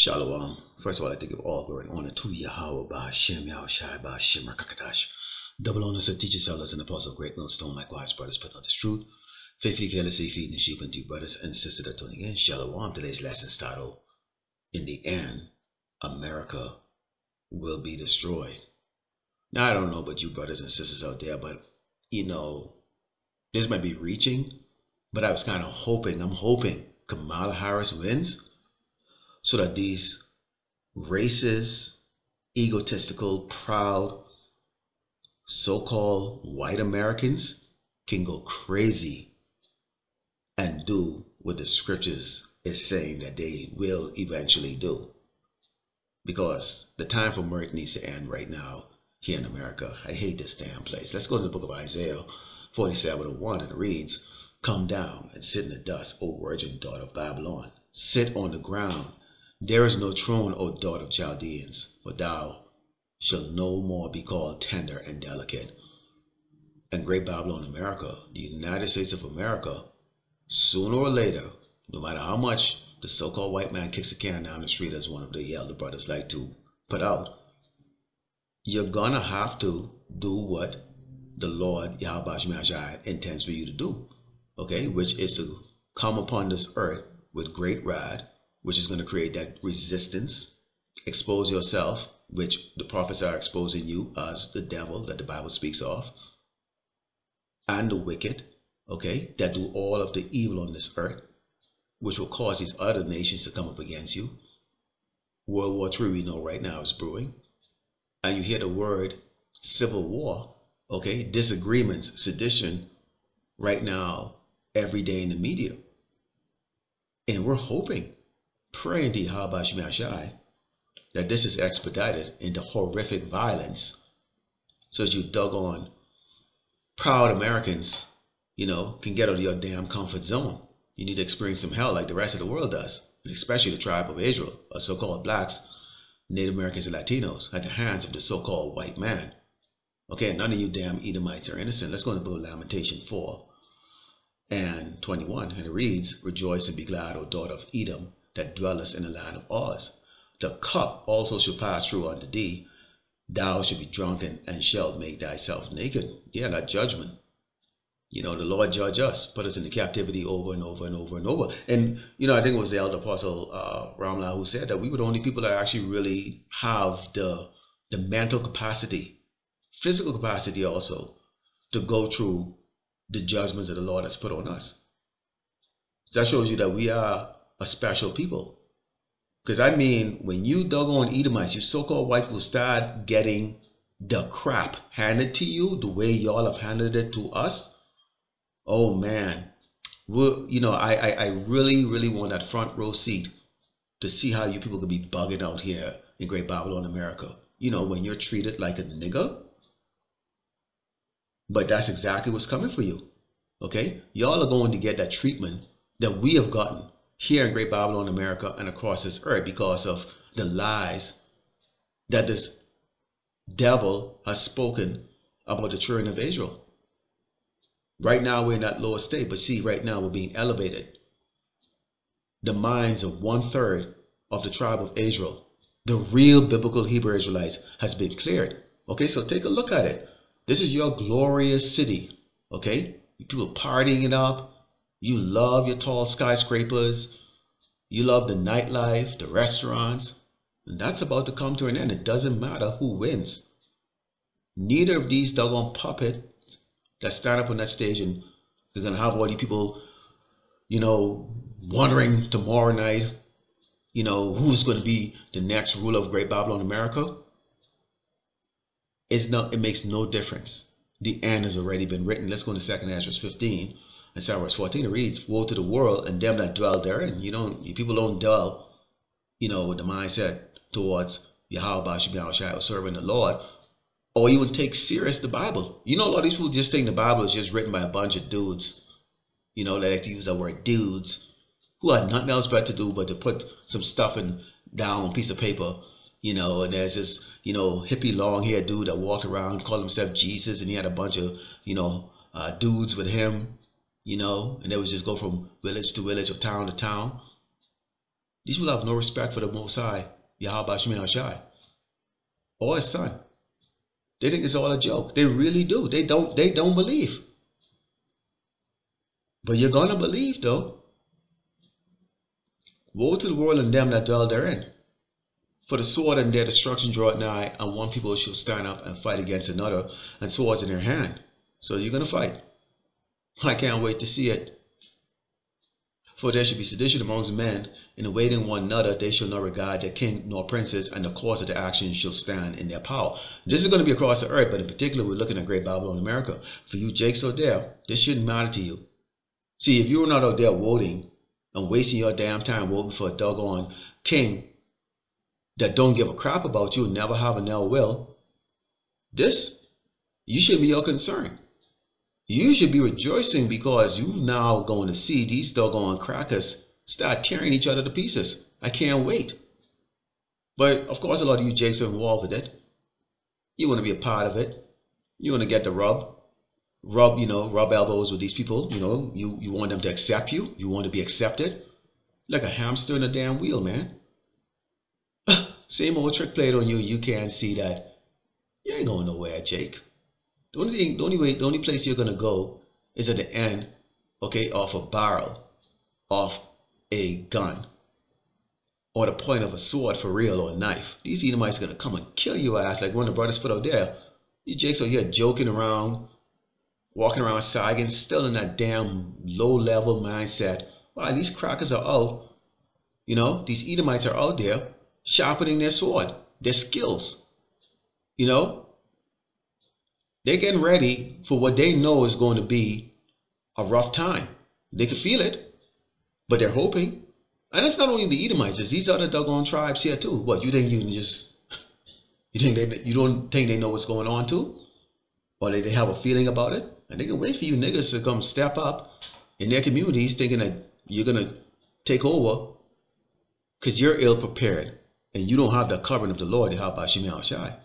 Shalom. First of all, I'd like to give all glory and honor to Yahweh, Ba'Shem, Yahushai, Ba'Shem, Rakakatash. Double honors to teachers, elders, and apostles, great millstone, likewise, brothers, put on this truth. Faithfully, fearlessly feeding the sheep unto you, brothers and sisters that are tuning in. Shalom. Today's lesson is titled, In the End, America Will Be Destroyed. Now, I don't know about you brothers and sisters out there, but, this might be reaching, but I was kind of I'm hoping Kamala Harris wins, so that these racist, egotistical, proud, so-called white Americans can go crazy and do what the scriptures is saying that they will eventually do. Because the time for mirth needs to end right now here in America. I hate this damn place. Let's go to the book of Isaiah 47:1, and it reads, "Come down and sit in the dust, O virgin daughter of Babylon. Sit on the ground. There is no throne, O daughter of Chaldeans, but thou shalt no more be called tender and delicate." And great Babylon, America, the United States of America, sooner or later, no matter how much the so-called white man kicks a can down the street, as one of the elder brothers like to put out, you're gonna have to do what the Lord Yahweh Shemashai intends for you to do, okay? Which is to come upon this earth with great wrath, which is going to create that resistance, expose yourself, which the prophets are exposing you as the devil that the Bible speaks of, and the wicked, okay, that do all of the evil on this earth, which will cause these other nations to come up against you. World War III, we know right now, is brewing. And you hear the word civil war, okay, disagreements, sedition, right now, every day in the media. And we're hoping, praying to Yahweh Shemashai that this is expedited into horrific violence, so that you doggone proud Americans, can get out of your damn comfort zone. You need to experience some hell like the rest of the world does, and especially the tribe of Israel, or so-called blacks, Native Americans, and Latinos, at the hands of the so-called white man. Okay, none of you damn Edomites are innocent. Let's go to the book of Lamentation 4:21, and it reads, "Rejoice and be glad, O daughter of Edom, that dwellest in the land of Oz. The cup also shall pass through unto thee. Thou shalt be drunken and shalt make thyself naked." Yeah, that judgment. The Lord judge us, put us into captivity over and over and over and over. And, I think it was the elder apostle Ramla who said that we were the only people that actually really have the mental capacity, physical capacity also, to go through the judgments that the Lord has put on us. That shows you that we are a special people. Because when you doggone Edomites, you so-called white people, start getting the crap handed to you the way y'all have handed it to us, oh man, I really, really want that front row seat to see how you people could be bugging out here in Great Babylon, America. When you're treated like a nigger. But that's exactly what's coming for you, okay? Y'all are going to get that treatment that we have gotten here in Great Babylon, America, and across this earth because of the lies that this devil has spoken about the children of Israel. Right now, we're in that lower state, but see, right now, we're being elevated. The minds of 1/3 of the tribe of Israel, the real biblical Hebrew Israelites, has been cleared. Okay, so take a look at it. This is your glorious city, okay? People partying it up. You love your tall skyscrapers. You love the nightlife, the restaurants. And that's about to come to an end. It doesn't matter who wins. Neither of these doggone puppets that stand up on that stage and they're going to have all these people, wondering tomorrow night, who's going to be the next ruler of Great Babylon, America. It makes no difference. The end has already been written. Let's go to 2 Ezra 15 and start verse 14. It reads, "Woe to the world and them that dwell therein." People don't dwell, with the mindset towards Yahweh Shemashai, or serving the Lord, or even take serious the Bible. A lot of these people just think the Bible is just written by a bunch of dudes. They like to use that word dudes, who had nothing else better to do but to put some stuff down on a piece of paper. And there's this, hippie long haired dude that walked around, called himself Jesus, and he had a bunch of, dudes with him, and they would just go from village to village or town to town. These people have no respect for the Most High, Yahweh Shemel Shai, or his son. They think it's all a joke. They really do. They don't believe. But you're gonna believe though. Woe to the world and them that dwell therein. For the sword and their destruction draweth nigh, and one people shall stand up and fight against another, and swords in their hand. So you're gonna fight. I can't wait to see it. For there shall be sedition amongst men, in awaiting one another, they shall not regard their king nor princes, and the cause of their action shall stand in their power. This is going to be across the earth, but in particular, we're looking at Great Babylon America. For you Jakes out there, this shouldn't matter to you. See, if you're not out there voting and wasting your damn time voting for a doggone king that don't give a crap about you, never have and never will, you should be your concern. You should be rejoicing because you now going to see these doggone crackers start tearing each other to pieces. I can't wait. But of course, a lot of you Jakes are involved with it. You want to be a part of it. You want to get the rub elbows with these people. You want them to accept you. You want to be accepted. Like a hamster in a damn wheel, man. Same old trick played on you. You can't see that. You ain't going nowhere, Jake. The only place you're gonna go is at the end, okay, off a barrel, off a gun, or the point of a sword for real, or a knife. These Edomites are gonna come and kill your ass like one of the brothers put out there. You Jakes out here joking around, walking around sagging, still in that damn low-level mindset. Wow, these crackers are out. These Edomites are out there sharpening their sword, their skills. They're getting ready for what they know is going to be a rough time. They can feel it, but they're hoping. And it's not only the Edomites, it's these other doggone tribes here too. What, you think you can just, you don't think they know what's going on too? Or they have a feeling about it? And they can wait for you niggas to come step up in their communities thinking that you're going to take over because you're ill prepared and you don't have the covering of the Lord, Yahweh Shemel Shai.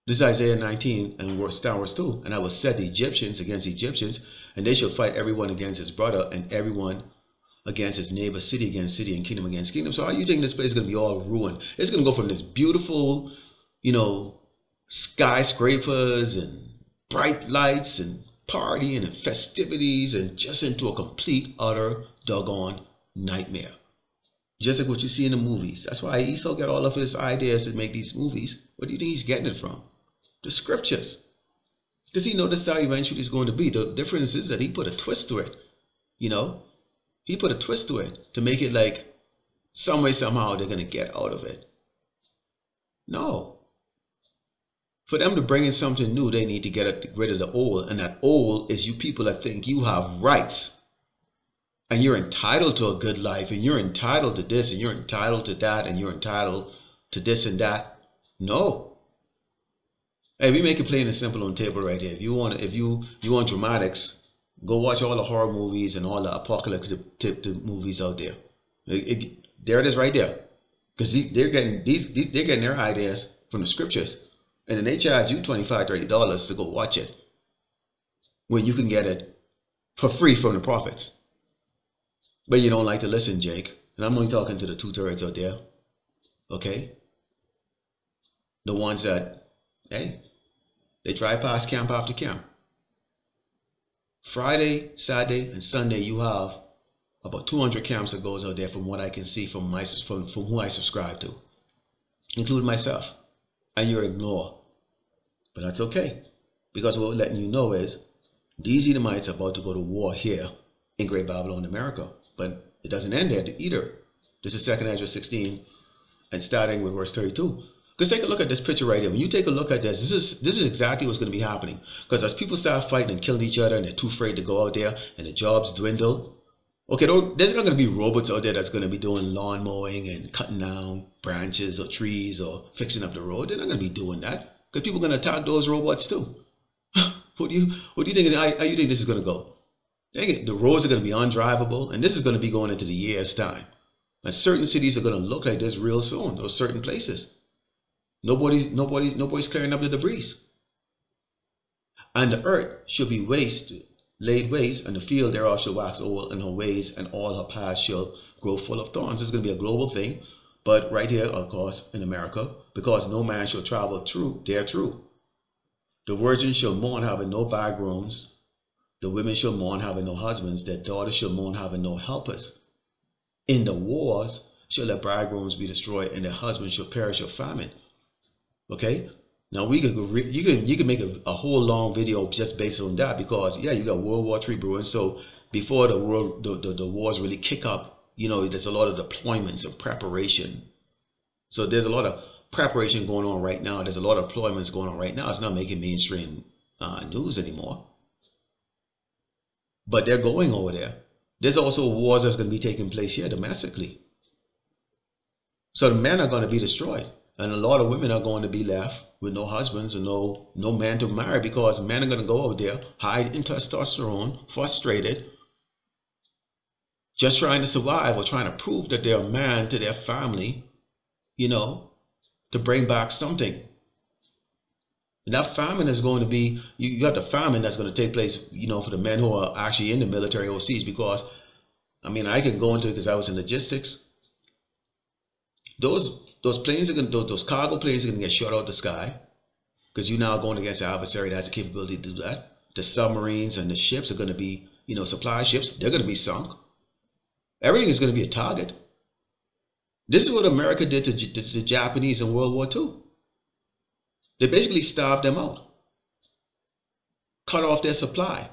This is Isaiah 19 and verse 2. And I will set the Egyptians against Egyptians, and they shall fight everyone against his brother, and everyone against his neighbor, city against city, and kingdom against kingdom. So how you think this place is going to be all ruined? It's going to go from this beautiful, skyscrapers and bright lights and partying and festivities and just into a complete, utter, doggone nightmare. Just like what you see in the movies. That's why Esau got all of his ideas to make these movies. Where do you think he's getting it from? The scriptures. Because he knows that's how eventually it's going to be. The difference is that he put a twist to it. He put a twist to it to make it like some way, somehow they're going to get out of it. No. For them to bring in something new, they need to get rid of the old. And that old is you people that think you have rights. And you're entitled to a good life. And you're entitled to this. And you're entitled to that. And you're entitled to this and that. No. Hey, we make it plain and simple on the table right here. If you want dramatics, go watch all the horror movies and all the apocalyptic movies out there. There it is right there. Because they're getting their ideas from the scriptures. And then they charge you $25, $30 to go watch it. When you can get it for free from the prophets. But you don't like to listen, Jake. And I'm only talking to the 2/3 out there. Okay? The ones that, hey, they drive past camp after camp. Friday, Saturday, and Sunday, you have about 200 camps that goes out there from what I can see from who I subscribe to, including myself. And you ignore. But that's okay. Because what we're letting you know is these Edomites are about to go to war here in Great Babylon, America. But it doesn't end there either. This is 2nd Ezra 16 and starting with verse 32. Because take a look at this picture right here. When you take a look at this is exactly what's going to be happening. Because as people start fighting and killing each other and they're too afraid to go out there and the jobs dwindle, okay, there's not going to be robots out there that's going to be doing lawn mowing and cutting down branches or trees or fixing up the road. They're not going to be doing that because people are going to attack those robots too. What do you think? How you think this is going to go? The roads are going to be undrivable, and this is going to be going into the year's time. And certain cities are going to look like this real soon. Those certain places. Nobody's clearing up the debris. And the earth shall be laid waste, and the field thereof shall wax old, and her ways and all her paths shall grow full of thorns. It's going to be a global thing. But right here, of course, in America, because no man shall travel through therethrough. The virgins shall mourn having no bridegrooms. The women shall mourn having no husbands. Their daughters shall mourn having no helpers. In the wars shall their bridegrooms be destroyed, and their husbands shall perish of famine. Okay? Now you can make a whole long video just based on that, because yeah, you got World War III brewing. So before the wars really kick up, you know, there's a lot of deployments and preparation. So there's a lot of preparation going on right now. There's a lot of deployments going on right now. It's not making mainstream news anymore. But they're going over there. There's also wars that's going to be taking place here domestically. So the men are going to be destroyed. And a lot of women are going to be left with no husbands and no man to marry, because men are going to go over there, high in testosterone, frustrated, just trying to survive or trying to prove that they're a man to their family, you know, to bring back something. And that famine is going to be, you have the famine that's going to take place, you know, for the men who are actually in the military overseas. Because, I mean, I can go into it because I was in logistics. Those planes are going to, those cargo planes are going to get shot out of the sky, because you're now going against an adversary that has the capability to do that. The submarines and the ships are going to be, you know, supply ships. They're going to be sunk. Everything is going to be a target. This is what America did to the Japanese in World War II. They basically starved them out, cut off their supply.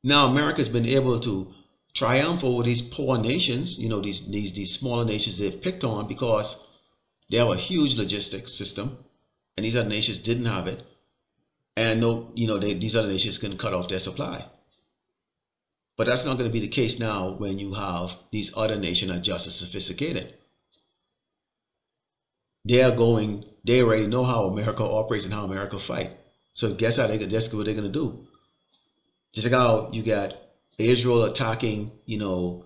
Now America's been able to triumph over these poor nations, you know, these smaller nations they've picked on, because they have a huge logistics system, and these other nations didn't have it. And no, you know, these other nations can cut off their supply. But that's not going to be the case now when you have these other nations that are just as sophisticated. They already know how America operates and how America fight. So guess how that's what they're going to do. Just like how you got Israel attacking, you know,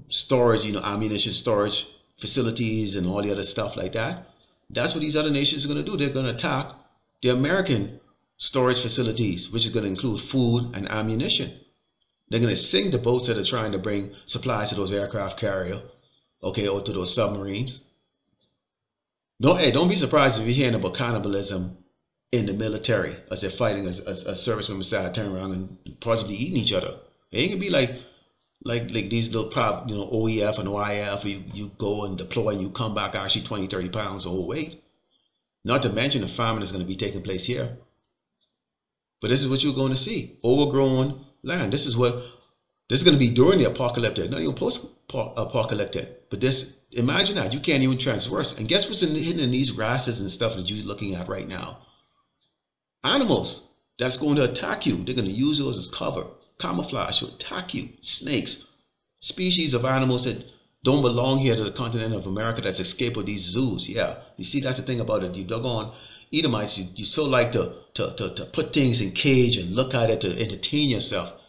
storage, you know, ammunition storage facilities and all the other stuff like that. That's what these other nations are going to do. They're going to attack the American storage facilities, which is going to include food and ammunition. They're going to sink the boats that are trying to bring supplies to those aircraft carrier, okay, or to those submarines. Don't be surprised if you're hearing about cannibalism in the military as they're fighting a service member start turning around and possibly eating each other. It ain't gonna be like these little you know, OEF and OIF, you go and deploy and you come back actually 20, 30 pounds overweight. Not to mention the famine is going to be taking place here. But this is what you're going to see. Overgrown land. This is going to be during the apocalyptic, not even post-apocalyptic. But this, imagine that, you can't even transverse. And guess what's hidden in these grasses and stuff that you're looking at right now? Animals that's going to attack you. They're going to use those as cover. Camouflage to attack you. Snakes. Species of animals that don't belong here to the continent of America that's escaped of these zoos. Yeah, you see, that's the thing about it. You doggone Edomites, you so like to put things in cage and look at it to entertain yourself.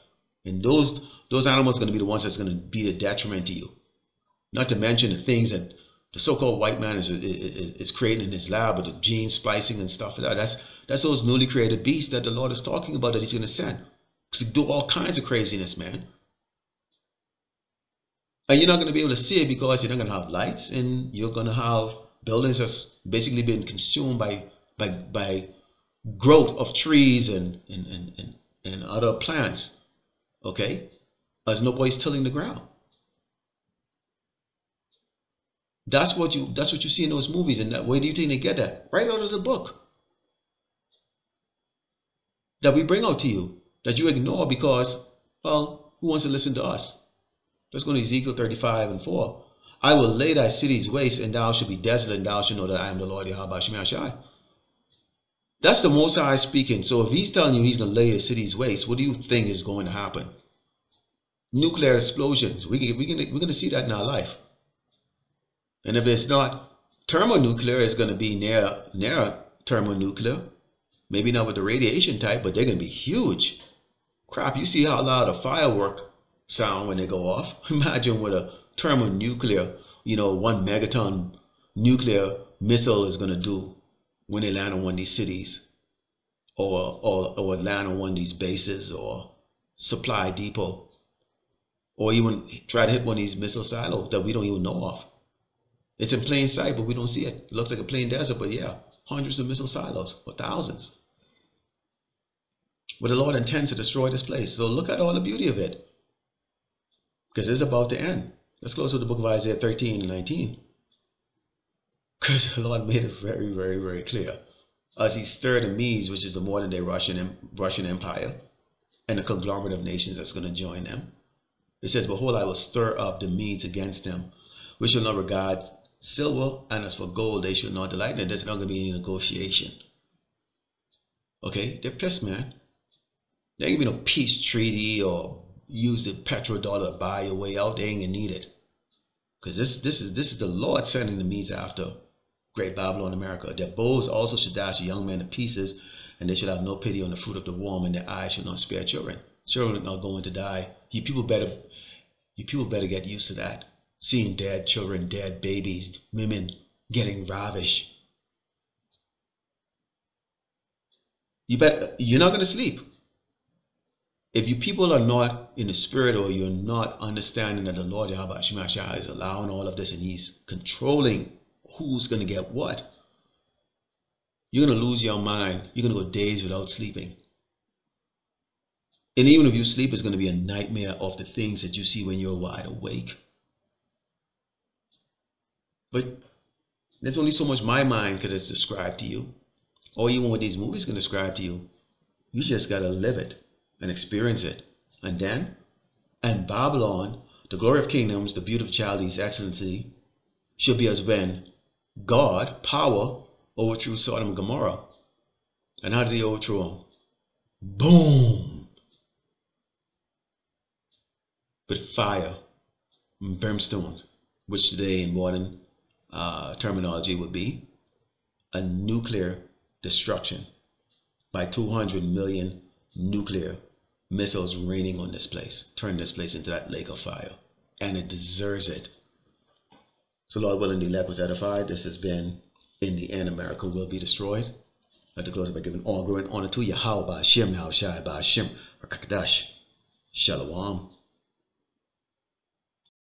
And those animals are going to be the ones that's going to be the detriment to you. Not to mention the things that the so-called white man is creating in his lab with the gene splicing and stuff like that. That's those newly created beasts that the Lord is talking about that he's going to send to do all kinds of craziness, man. And you're not going to be able to see it because you're not going to have lights, and you're going to have buildings that's basically been consumed by growth of trees and other plants. Okay, as nobody's tilling the ground. That's what you see in those movies. And where do you think they get that? Right out of the book that we bring out to you, that you ignore because, well, who wants to listen to us? Let's go to Ezekiel 35:4. I will lay thy cities waste, and thou shalt be desolate, and thou shalt know that I am the Lord Yahweh Shemashai. That's the Most High speaking. So if he's telling you he's going to lay your cities waste, what do you think is going to happen? Nuclear explosions. We're going to see that in our life. And if it's not thermonuclear, it's going to be near thermonuclear. Maybe not with the radiation type, but they're going to be huge. Crap, you see how loud a firework sound when they go off? Imagine what a thermonuclear, 1 megaton nuclear missile is going to do when they land on one of these cities, or land on one of these bases or supply depot. or even try to hit one of these missile silos that we don't even know of. It's in plain sight, but we don't see it. It looks like a plain desert, but yeah, hundreds of missile silos, or thousands. But the Lord intends to destroy this place. So look at all the beauty of it, because it's about to end. Let's close with the book of Isaiah 13 and 19. Because the Lord made it very, very, very clear. As he stirred the Medes, which is the modern day Russian Empire, and the conglomerate of nations that's going to join them. It says, behold, I will stir up the Medes against them, which shall not regard silver, and as for gold, they shall not delight in it. There's not going to be any negotiation. Okay, they're pissed, man. There ain't gonna be no peace treaty or use the petrodollar to buy your way out. They ain't gonna need it. Because this is the Lord sending the Medes after Great Babylon, America. Their bows also should dash the young men to pieces, and they should have no pity on the fruit of the womb, and their eyes should not spare children. Children are going to die. You people better get used to that. Seeing dead children, dead babies, women getting ravished. You're not gonna sleep. If you people are not in the spirit, or you're not understanding that the Lord Yahweh Shemashah is allowing all of this and he's controlling who's going to get what, you're going to lose your mind. You're going to go days without sleeping. And even if you sleep, it's going to be a nightmare of the things that you see when you're wide awake. But there's only so much my mind could have described to you, or even what these movies can describe to you. You just got to live it and experience it. And Babylon, the glory of kingdoms, the beauty of Chaldees, excellency, should be as when God, power, overthrew Sodom and Gomorrah. And how did he overthrow them? Boom! With fire and brimstone, which today in modern terminology would be a nuclear destruction by 200 million nuclear missiles raining on this place, turn this place into that lake of fire, and it deserves it. So Lord willing, the elect was edified. This has been In the End, America Will Be Destroyed. I'd like to close by giving all glory and honor to Yahweh, Ba'ashem, Yahushai, Ba'ashem, Rakakadash, Shalom.